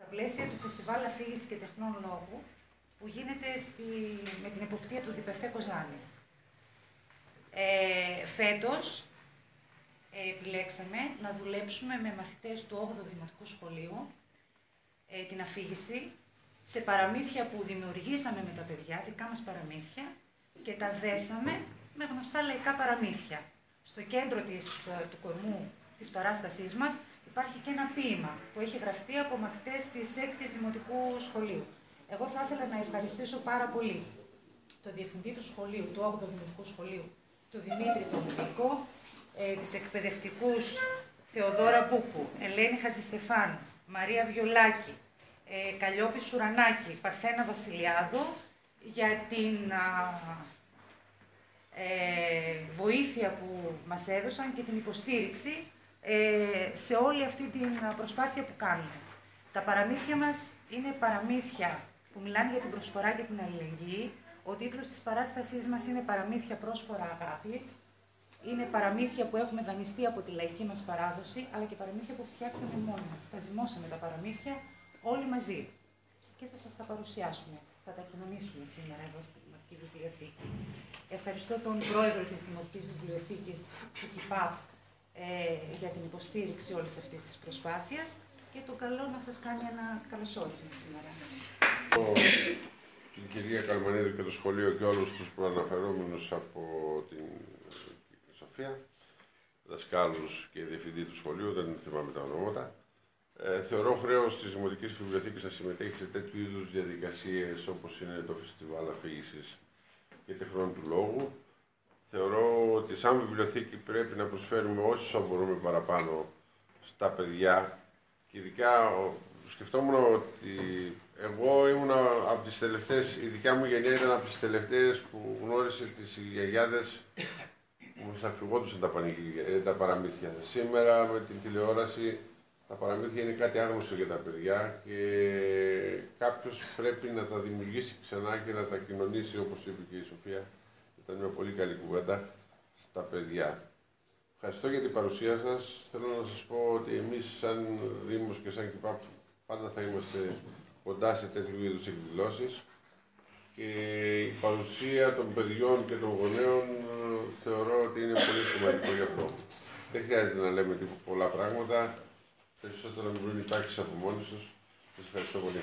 Στα πλαίσια του Φεστιβάλ Αφήγησης και Τεχνών Λόγου, που γίνεται με την εποπτεία του ΔΠΕΦΕ Κοζάνης. Φέτος επιλέξαμε να δουλέψουμε με μαθητές του 8ου Δημοτικού Σχολείου την αφήγηση σε παραμύθια που δημιουργήσαμε με τα παιδιά, δικά μας παραμύθια, και τα δέσαμε με γνωστά λαϊκά παραμύθια. Στο κέντρο του κορμού της παράστασής μας υπάρχει και ένα ποίημα που έχει γραφτεί από μαθητές της 6ης Δημοτικού Σχολείου. Εγώ θα ήθελα να ευχαριστήσω πάρα πολύ τον Διευθυντή του Σχολείου, του 8ου Δημοτικού Σχολείου, τον Δημήτρη τον Νίκο, τις εκπαιδευτικούς Θεοδόρα Μπούκου, Ελένη Χατζηστεφάνου, Μαρία Βιολάκη, Καλλιόπη Σουρανάκη, Παρθένα Βασιλιάδου, για την βοήθεια που μας έδωσαν και την υποστήριξη σε όλη αυτή την προσπάθεια που κάνουμε. Τα παραμύθια μας είναι παραμύθια που μιλάνε για την προσφορά και την αλληλεγγύη. Ο τίτλος της παράστασής μας είναι «Παραμύθια πρόσφορα αγάπης». Είναι παραμύθια που έχουμε δανειστεί από τη λαϊκή μας παράδοση, αλλά και παραμύθια που φτιάξαμε μόνοι μας. Τα ζυμώσαμε τα παραμύθια όλοι μαζί και θα σας τα παρουσιάσουμε. Θα τα κοινωνήσουμε σήμερα εδώ στη Δημοτική Βιβλιοθήκη. Ευχαριστώ τον πρόεδρο της Δημοτικής Βιβλιοθήκης του ΚΙΠΑΠ για την υποστήριξη όλης αυτής της προσπάθειας και τον καλώ να σας κάνει ένα καλωσόρισμα σήμερα. Την κυρία Καλμανίδου και το σχολείο και όλους τους προαναφερόμενους από την Σοφία, δασκάλους και διευθυντή του σχολείου, δεν θυμάμαι τα ονόματα. Θεωρώ χρέος της Δημοτικής Βιβλιοθήκης να συμμετέχει σε τέτοιου είδους διαδικασίες όπως είναι το Φεστιβάλ Αφήγησης και Τεχνών του Λόγου. Θεωρώ ότι σαν βιβλιοθήκη πρέπει να προσφέρουμε όσο μπορούμε παραπάνω στα παιδιά και ειδικά σκεφτόμουν ότι εγώ ήμουν από τις τελευταίες, η δικιά μου γενιά ήταν από τις τελευταίες που γνώρισε τις γιαγιάδες που θα φυγόντουσαν τα παραμύθια. Σήμερα με την τηλεόραση τα παραμύθια είναι κάτι άγνωστο για τα παιδιά και κάποιος πρέπει να τα δημιουργήσει ξανά και να τα κοινωνήσει, όπως είπε και η Σοφία. Ήταν μια πολύ καλή κουβέντα στα παιδιά. Ευχαριστώ για την παρουσία σας. Θέλω να σας πω ότι εμείς σαν Δήμος και σαν ΚΙΠΑΠ πάντα θα είμαστε κοντά σε τέτοιου είδους εκδηλώσεις και η παρουσία των παιδιών και των γονέων θεωρώ ότι είναι πολύ σημαντικό γι' αυτό. Δεν χρειάζεται να λέμε πολλά πράγματα, περισσότερο να μην βρουν οι τάξεις από μόνοι τους. Σας ευχαριστώ πολύ.